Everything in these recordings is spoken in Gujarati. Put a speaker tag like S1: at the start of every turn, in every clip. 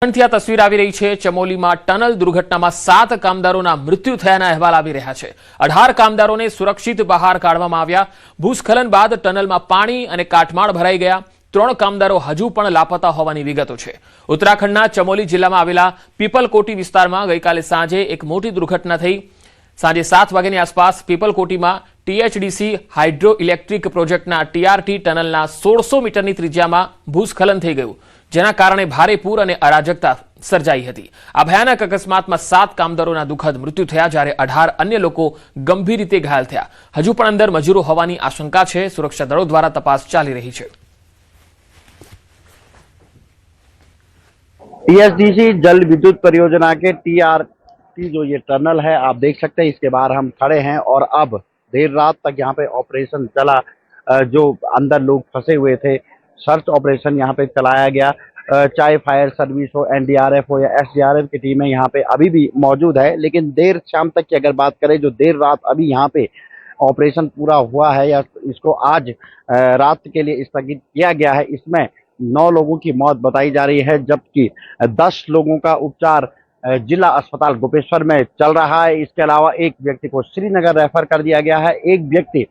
S1: આ તસવીર આવી રહી છે। ચમોલીમાં ટનલ દુર્ઘટનામાં 7 કામદારોના મૃત્યુ થયાના અહેવાલ આવી રહ્યા છે। 18 કામદારોને સુરક્ષિત બહાર કાઢવામાં આવ્યા। ભૂસ્ખલન બાદ ટનલમાં પાણી અને કાટમાળ ભરાઈ ગયા। 3 કામદારો હજુ પણ લાપતા હોવાની વિગતો છે। ઉત્તરાખંડના ચમોલી જિલ્લામાં આવેલા પીપલકોટી વિસ્તારમાં ગઈકાલે સાંજે એક મોટી દુર્ઘટના થઈ। સાંજે 7 વાગ્યાની આસપાસ પીપલકોટીમાં ટીએચડીસી હાઇડ્રો ઇલેક્ટ્રિક પ્રોજેક્ટના ટીઆરટી ટનલના 1600 મીટરની ત્રિજ્યામાં ભૂસ્ખલન થઈ ગયું, જેના કારણે ભારે પૂર અને અરાજકતા સર્જાઈ હતી। આ ભયાનક અકસ્માતમાં 7 કામદારોના દુઃખદ મૃત્યુ થયા, જ્યારે 18 અન્ય લોકો ગંભીર રીતે ઘાયલ થયા। હજુ પણ અંદર મજૂરો હોવાની આશંકા છે। સુરક્ષા દળો દ્વારા તપાસ ચાલી રહી છે।
S2: टीएचडीसी जल विद्युत परियोजना के टीआरटी जो ये टनल है, आप देख सकते हैं, इसके बाहर हम खड़े हैं और अब देर रात तक यहाँ पे ऑपरेशन चला। जो अंदर लोग फंसे हुए थे, सर्च ऑपरेशन यहाँ पे चलाया गया। चाहे फायर सर्विस हो, एनडीआरएफ हो या एसडीआरएफ की टीमें यहाँ पे अभी भी मौजूद है। लेकिन देर शाम तक की अगर बात करें, जो देर रात अभी यहाँ पे ऑपरेशन पूरा हुआ है या इसको आज रात के लिए स्थगित किया गया है, इसमें 9 लोगों की मौत बताई जा रही है, जबकि 10 लोगों का उपचार जिला अस्पताल गोपेश्वर में चल रहा है। इसके अलावा एक व्यक्ति को श्रीनगर रेफर कर दिया गया है। एक व्यक्ति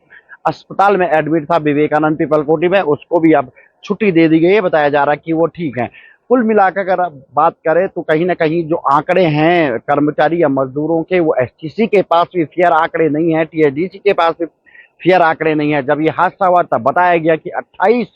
S2: अस्पताल में एडमिट था विवेकानंद पीपलकोटी में, उसको भी अब छुट्टी दे दी गई है। बताया जा रहा है कि वो ठीक है। कुल मिलाकर अगर आप बात करें तो कहीं ना कहीं जो आंकड़े हैं कर्मचारी या मजदूरों के, वो एसटीसी के पास भी फेयर आंकड़े नहीं है, टीएचडीसी के पास भी फेयर आंकड़े नहीं है। जब ये हादसा हुआ तब बताया गया कि 28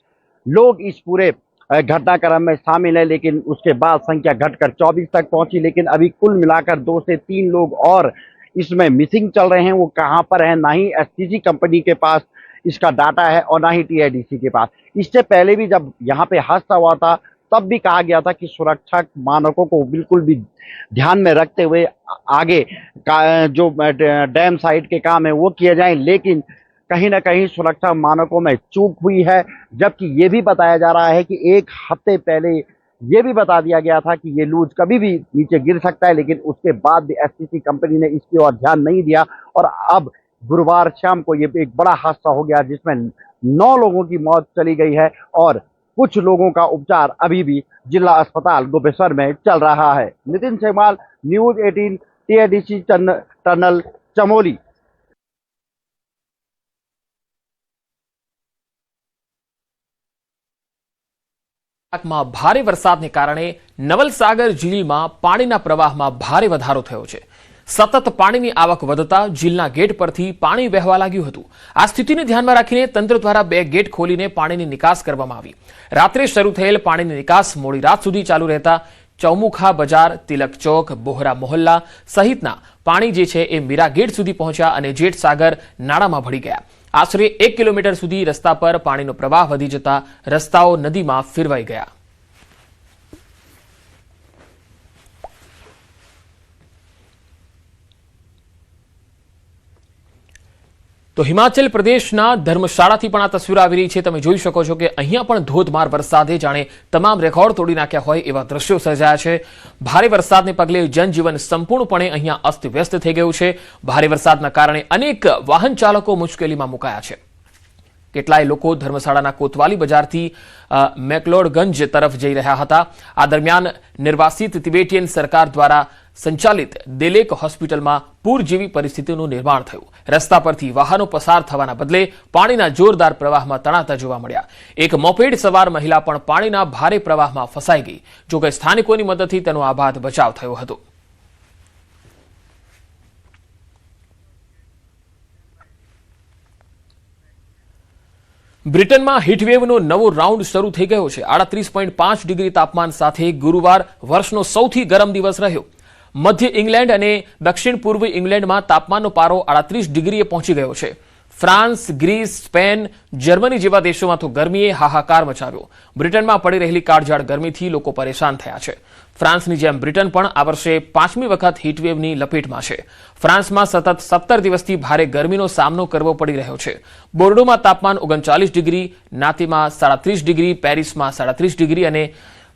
S2: लोग इस पूरे घटनाक्रम में शामिल है, लेकिन उसके बाद संख्या घटकर 24 तक पहुंची। लेकिन अभी कुल मिलाकर 2 से 3 लोग और इसमें मिसिंग चल रहे हैं। वो कहां पर है, ना ही एसटीसी कंपनी के पास इसका डाटा है और ना ही टीआईडीसी के पास। इससे पहले भी जब यहाँ पे हादसा हुआ था, तब भी कहा गया था कि सुरक्षा मानकों को बिल्कुल भी ध्यान में रखते हुए आगे का जो डैम साइट के काम है वो किए जाएं। लेकिन कहीं ना कहीं सुरक्षा मानकों में चूक हुई है। जबकि ये भी बताया जा रहा है कि 1 हफ्ते पहले ये भी बता दिया गया था कि ये लूज कभी भी नीचे गिर सकता है, लेकिन उसके बाद भी एसटीसी कंपनी ने इसकी ओर ध्यान नहीं दिया। और अब गुरुवार शाम को ये एक बड़ा हादसा हो गया, जिसमें 9 लोगों की मौत चली गई है और कुछ लोगों का उपचार अभी भी जिला अस्पताल गोपेश्वर में चल रहा है। Nitin Semwal, news 18, THDC tunnel, Chamoli.
S1: માં ભારે વરસાદને કારણે નવલસાગર ઝીલમાં પાણીના પ્રવાહમાં ભારે વધારો થયો છે। સતત પાણીની આવક વધતા ઝીલના ગેટ પરથી પાણી વહેવા લાગ્યું હતું। આ સ્થિતિને ધ્યાનમાં રાખીને તંત્ર દ્વારા 2 ગેટ ખોલીને પાણીની નિકાસ કરવામાં આવી। રાત્રે શરૂ થયેલ પાણીની નિકાસ મોડી રાત સુધી ચાલુ રહેતા ચૌમુખા બજાર, તિલક ચોક, બોહરા મોહલ્લા સહિતના પાણી જે છે એ મીરા ગેટ સુધી પહોંચ્યા અને જેઠ સાગર નાળામાં ભળી ગયા। આશરે 1 કિલોમીટર સુધી રસ્તા પર પાણીનો પ્રવાહ વધી જતા રસ્તાઓ નદીમાં ફેરવાઈ ગયા। તો હિમાચલ પ્રદેશના ધર્મશાળાથી પણ આ તસવીર આવી રહી છે। તમે જોઈ શકો છો કે અહીંયા પણ ધોધમાર વરસાદે જાણે તમામ રેકોર્ડ તોડી નાખ્યા હોય એવા દ્રશ્યો સર્જાયા છે। ભારે વરસાદને પગલે જનજીવન સંપૂર્ણપણે અહીંયા અસ્તવ્યસ્ત થઈ ગયું છે। ભારે વરસાદના કારણે અનેક વાહન ચાલકો મુશ્કેલીમાં મુકાયા છે। કેટલાય લોકો ધર્મશાળાના કોતવાલી બજારથી મેકલોડગંજ તરફ જઈ રહ્યા હતા। આ દરમિયાન નિર્વાસિત તિબેટિયન સરકાર દ્વારા સંચાલિત દેલેક હોસ્પિટલમાં પૂર જેવી પરિસ્થિતિનું નિર્માણ થયું। રસ્તા પરથી વાહનો પસાર થવાના બદલે પાણીના જોરદાર પ્રવાહમાં તણાતા જોવા મળ્યા। એક મોપેડ સવાર મહિલા પણ પાણીના ભારે પ્રવાહમાં ફસાઈ ગઈ, જોકે સ્થાનિકોની મદદથી તેનો આબાદ બચાવ થયો હતો। બ્રિટનમાં હીટવેવનો નવો રાઉન્ડ શરૂ થઈ ગયો છે। 38.5 ડિગ્રી તાપમાન સાથે ગુરુવાર વર્ષનો સૌથી ગરમ દિવસ રહ્યો। મધ્ય ઇંગ્લેન્ડ અને દક્ષિણ પૂર્વ ઇંગ્લેન્ડમાં તાપમાનનો પારો 38 ડિગ્રીએ પહોંચી ગયો છે। ફ્રાન્સ, ગ્રીસ, સ્પેન, જર્મની જેવા દેશોમાં તો ગરમીએ હાહાકાર મચાવ્યો। બ્રિટનમાં પડી રહેલી કાળઝાળ ગરમીથી લોકો પરેશાન થયા છે। ફ્રાન્સની જેમ બ્રિટન પણ આ વર્ષે 5મી વખત હીટવેવની લપેટમાં છે। ફ્રાન્સમાં સતત 17 દિવસથી ભારે ગરમીનો સામનો કરવો પડી રહ્યો છે। બોર્ડોમાં તાપમાન 39 ડિગ્રી, નાતીમાં 37 ડિગ્રી, પેરિસમાં 37 ડિગ્રી અને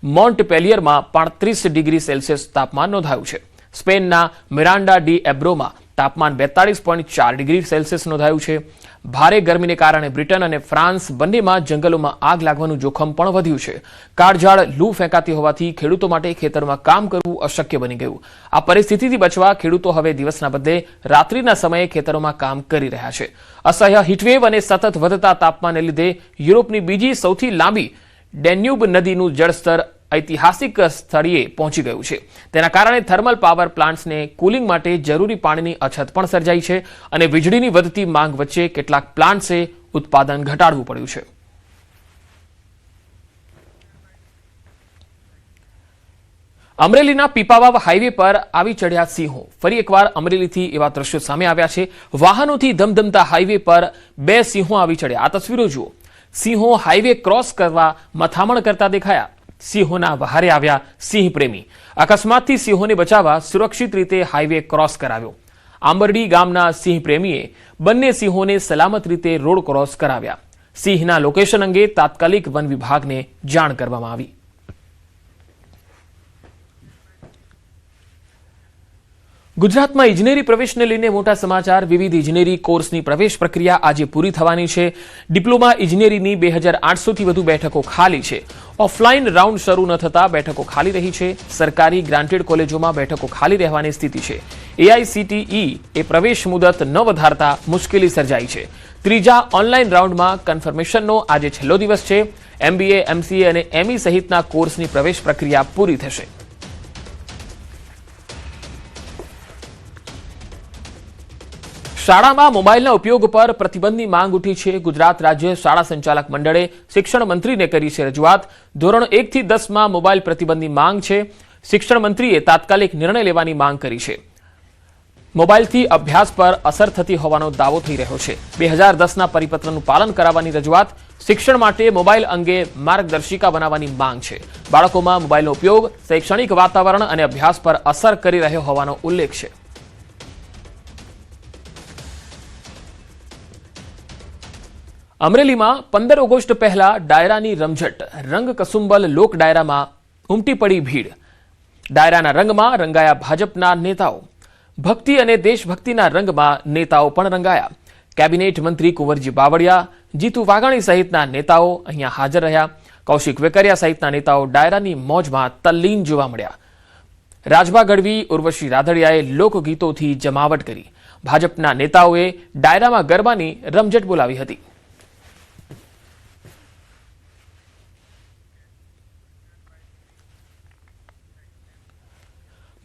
S1: મોન્ટપેલિયરમાં 35 ડિગ્રી સેલ્સિયસ તાપમાન નોંધાયું છે। સ્પેનના મિરાન્ડા ડી એબ્રોમાં તાપમાન 42.4 ડિગ્રી સેલ્સિયસ નોંધાયું છે। ભારે ગરમીને કારણે બ્રિટન અને ફ્રાન્સ બંનેમાં જંગલોમાં આગ લાગવાનું જોખમ પણ વધ્યું છે। કાળઝાળ લૂ ફેંકાતી હોવાથી ખેડૂતો માટે ખેતરમાં કામ કરવું અશક્ય બની ગયું। આ પરિસ્થિતિથી બચવા ખેડૂતો હવે દિવસના બદલે રાત્રિના સમયે ખેતરોમાં કામ કરી રહ્યા છે। અસહ્ય હીટવેવ અને સતત વધતા તાપમાનને લીધે યુરોપની બીજી સૌથી લાંબી ડેન્યુબ નદીનું જળસ્તર ઐતિહાસિક સ્થળીએ પહોંચી ગયું છે। તેના કારણે થર્મલ પાવર પ્લાન્ટ્સને કુલિંગ માટે જરૂરી પાણીની અછત પણ સર્જાઈ છે અને વીજળીની વધતી માંગ વચ્ચે કેટલાક પ્લાન્ટ્સે ઉત્પાદન ઘટાડવું પડ્યું છે। અમરેલીના પીપાવાવ હાઈવે પર આવી ચડ્યા સિંહો। ફરી એકવાર અમરેલીથી એવા દ્રશ્યો સામે આવ્યા છે। વાહનોથી ધમધમતા હાઈવે પર 2 સિંહો આવી ચડ્યા। આ તસવીરો જુઓ। સિંહો હાઈવે ક્રોસ કરવા મથામણ કરતા દેખાયા। સિંહોના વહારે આવ્યા સિંહ પ્રેમી। અકસ્માતથી સિંહોને બચાવવા સુરક્ષિત રીતે હાઈવે ક્રોસ કરાવ્યો। આંબરડી ગામના સિંહ પ્રેમીએ બંને સિંહોને સલામત રીતે રોડ ક્રોસ કરાવ્યા। સિંહના લોકેશન અંગે તાત્કાલિક વન વિભાગને જાણ કરવામાં આવી। ગુજરાતમાં ઇજનેરી પ્રવેશને લઈને મોટા સમાચાર। વિવિધ ઇજનેરી કોર્સની પ્રવેશ પ્રક્રિયા આજે પૂરી થવાની છે। ડિપ્લોમા ઇજનેરીની 2800થી વધુ બેઠકો ખાલી છે। ઓફલાઈન રાઉન્ડ શરૂ ન થતા બેઠકો ખાલી રહી છે। સરકારી ગ્રાન્ટેડ કોલેજોમાં બેઠકો ખાલી રહેવાની સ્થિતિ છે। એઆઈસીટીઈ એ પ્રવેશ મુદત ન વધારતા મુશ્કેલી સર્જાઈ છે। ત્રીજા ઓનલાઈન રાઉન્ડમાં કન્ફર્મેશનનો આજે છેલ્લો દિવસ છે। એમબીએ, એમસીએ અને એમઈ સહિતના કોર્સની પ્રવેશ પ્રક્રિયા પૂરી થશે। શાળામાં મોબાઈલના ઉપયોગ પર પ્રતિબંધની માંગ ઉઠી છે। ગુજરાત રાજ્ય શાળા સંચાલક મંડળે શિક્ષણ મંત્રીને કરી છે રજૂઆત। ધોરણ 1 થી 10માં મોબાઈલ પ્રતિબંધની માંગ છે। શિક્ષણ મંત્રીએ તાત્કાલિક નિર્ણય લેવાની માંગ કરી છે। મોબાઈલથી અભ્યાસ પર અસર થતી હોવાનો દાવો થઈ રહ્યો છે। 2010ના પરિપત્રનું પાલન કરાવવાની રજૂઆત। શિક્ષણ માટે મોબાઈલ અંગે માર્ગદર્શિકા બનાવવાની માંગ છે। બાળકોમાં મોબાઈલનો ઉપયોગ શૈક્ષણિક વાતાવરણ અને અભ્યાસ પર અસર કરી રહ્યો હોવાનો ઉલ્લેખ છે। અમરેલીમાં 15 ઓગસ્ટ પહેલા ડાયરાની રમઝટ। રંગ કસુંબલ લોક ડાયરામાં ઉમટી પડી ભીડ। ડાયરાના રંગમાં રંગાયા ભાજપના નેતાઓ। ભક્તિ અને દેશભક્તિના રંગમાં નેતાઓ પણ રંગાયા। કેબિનેટ મંત્રી કુંવરજી બાવળિયા, જીતુ વાઘાણી સહિતના નેતાઓ અહીંયા હાજર રહ્યા। કૌશિક વેકરિયા સહિતના નેતાઓ ડાયરાની મોજમાં તલ્લીન જોવા મળ્યા। રાજભા ગઢવી, ઉર્વશી રાધડિયાએ લોકગીતોથી જમાવટ કરી। ભાજપના નેતાઓએ ડાયરામાં ગરબાની રમઝટ બોલાવી હતી।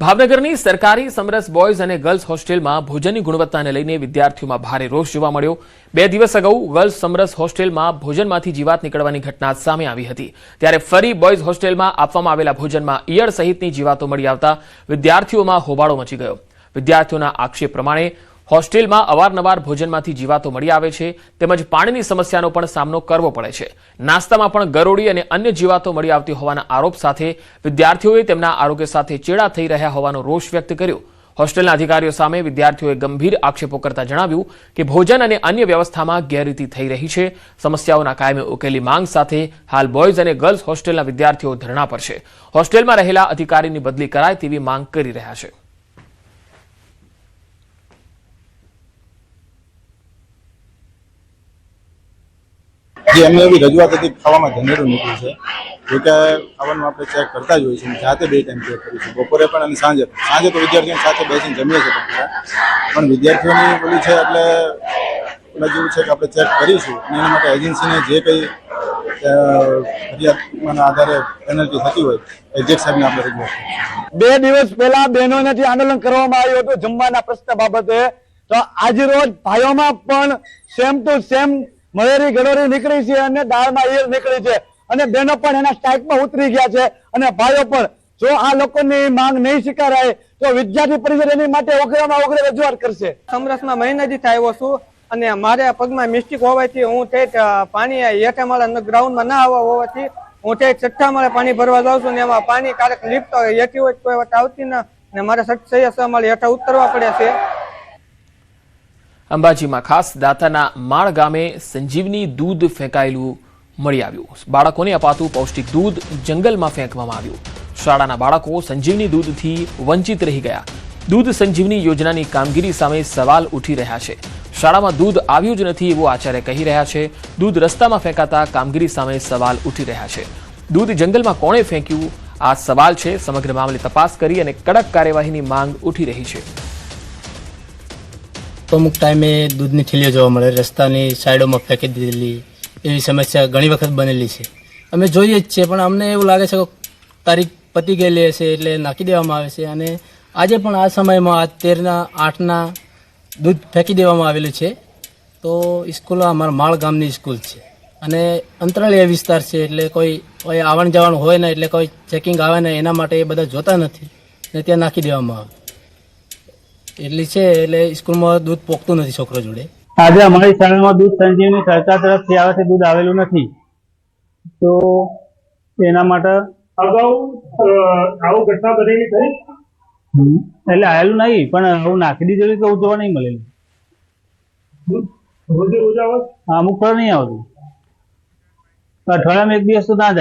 S1: ભાવનગરની સરકારી સમરસ બોયઝ અને ગર્લ્સ હોસ્ટેલમાં ભોજનની ગુણવત્તાને લઈને વિદ્યાર્થીઓમાં ભારે રોષ જોવા મળ્યો। 2 દિવસ અગાઉ ગર્લ્સ સમરસ હોસ્ટેલમાં ભોજનમાંથી જીવાત નીકળવાની ઘટના સામે આવી હતી। ત્યારે ફરી બોયઝ હોસ્ટેલમાં આપવામાં આવેલા ભોજનમાં ઈયળ સહિતની જીવાતો મળી આવતા વિદ્યાર્થીઓમાં હોબાળો મચી ગયો। વિદ્યાર્થીઓના આક્ષેપ પ્રમાણે હોસ્ટેલમાં અવારનવાર ભોજનમાંથી જીવાતો મળી આવે છે તેમજ પાણીની સમસ્યાનો પણ સામનો કરવો પડે છે। નાસ્તામાં પણ ગરોળી અને અન્ય જીવાતો મળી આવતી હોવાના આરોપ સાથે વિદ્યાર્થીઓએ તેમના આરોગ્ય સાથે ચેડા થઈ રહ્યા હોવાનો રોષ વ્યક્ત કર્યો। હોસ્ટેલના અધિકારીઓ સામે વિદ્યાર્થીઓએ ગંભીર આક્ષેપો કરતા જણાવ્યું કે ભોજન અને અન્ય વ્યવસ્થામાં ગેરરીતિ થઈ રહી છે। સમસ્યાઓના કાયમી ઉકેલની માંગ સાથે હાલ બોયઝ અને ગર્લ્સ હોસ્ટેલના વિદ્યાર્થીઓ ધરણા પર છે। હોસ્ટેલમાં રહેલા અધિકારીની બદલી કરાય તેવી માંગ કરી રહ્યા છે।
S3: જે એમને એવી રજૂઆત હતી ખાવામાં ધનેરું નીકળ્યું છે। જોકે ખાવાનું આપણે ચેક કરતા જ હોઈએ છીએ। જાતે 2 ટાઈમ ચેક કરીશું, બપોરે પણ અને સાંજે પણ। સાંજે તો વિદ્યાર્થીઓ સાથે બેસીને જમીએ છીએ પણ વિદ્યાર્થીઓની બોલી છે એટલે એટલે જેવું છે કે આપણે ચેક કરીશું અને એના માટે એજન્સીને જે કંઈ ફરિયાદના આધારે પેનલ્ટી થતી હોય એજેક્ટ સાહેબને આપણે રજૂઆત કરીશું।
S4: 2 દિવસ પહેલા બહેનોનેથી આંદોલન કરવામાં આવ્યું હતું જમવાના પ્રશ્ન બાબતે। તો આજે રોજ ભાઈઓમાં પણ સેમ ટુ સેમ મલેરી ગળોરી નીકળી છે અને દાળમાં ઈયળ નીકળી છે અને બહેનો પણ એના સ્ટ્રાઇકમાં ઉતરી ગયા છે અને ભાઈઓ પણ જો આ લોકોની માંગ નહીં સ્વીકારાય તો વિદ્યાર્થી પરિષદ એની માટે ઓગળામાં ઓગળે રજૂઆત કરશે।
S5: સમરસમાં મહિનાથી આવ્યો છું અને મારે પગમાં મિસ્ટેક હોવાથી હું ઠેઠ પાણી હેઠા માળા ગ્રાઉન્ડમાં ના આવવા હોવાથી હું ઠેઠ 6ઠ્ઠા માળે પાણી ભરવા જાઉં છું ને એમાં પાણી ક્યારેક લિફ્ટ હેઠી હોય કોઈ વાત આવતી ના ને મારે 6 માળે હેઠા ઉતરવા પડે છે।
S1: અંબાજીમાં ખાસ દાતાના માળ ગામે સંજીવની દૂધ ફેંકાયેલું મળી આવ્યું। બાળકોને અપાતું પૌષ્ટિક દૂધ જંગલમાં ફેંકવામાં આવ્યું। શાળાના બાળકો સંજીવની દૂધથી વંચિત રહી ગયા। દૂધ સંજીવની યોજનાની કામગીરી સામે સવાલ ઉઠી રહ્યા છે. શાળામાં દૂધ આવ્યું જ નથી એવું આચાર્ય કહી રહ્યા છે. દૂધ રસ્તામાં ફેંકાતા કામગીરી સામે સવાલ ઉઠી રહ્યા છે. દૂધ જંગલમાં કોણે ફેંક્યું આ સવાલ છે. સમગ્ર મામલે તપાસ કરી અને કડક કાર્યવાહીની માંગ ઉઠી રહી છે.
S6: અમુક ટાઈમે દૂધની થેલીઓ જોવા મળે, રસ્તાની સાઈડોમાં ફેંકી દીધેલી, એવી સમસ્યા ઘણી વખત બનેલી છે. અમે જોઈએ જ છીએ, પણ અમને એવું લાગે છે કે તારીખ પતી ગયેલી હશે એટલે નાખી દેવામાં આવે છે. અને આજે પણ આ સમયમાં આ 13/8 દૂધ ફેંકી દેવામાં આવેલું છે. તો સ્કૂલ અમારા માળ ગામની સ્કૂલ છે અને અંતરાળીય વિસ્તાર છે, એટલે કોઈ આવણ જવાનું હોય ને એટલે કોઈ ચેકિંગ આવે ને એના માટે એ બધા જોતા નથી ને ત્યાં નાખી દેવામાં આવે એટલી છે. એટલે સ્કૂલમાં દૂધ પોકતું નથી છોકરો જોડે.
S7: આજે અમારી શાળામાં દૂધ સંજીવની સરકાર તરફથી આવે છે, દૂધ આવેલું નથી, તો એના માટે
S8: અગાઉ આવું ઘટના બનેલી ખરી?
S7: એટલે આવેલું નહીં, પણ આવું નાખી દીધેલું તો જોવા નહીં મળેલું.
S8: રોજે રોજ આવે?
S7: અમુક ફળ નહીં આવતું, અઠવાડિયામાં એક દિવસ તો ના જ આવે.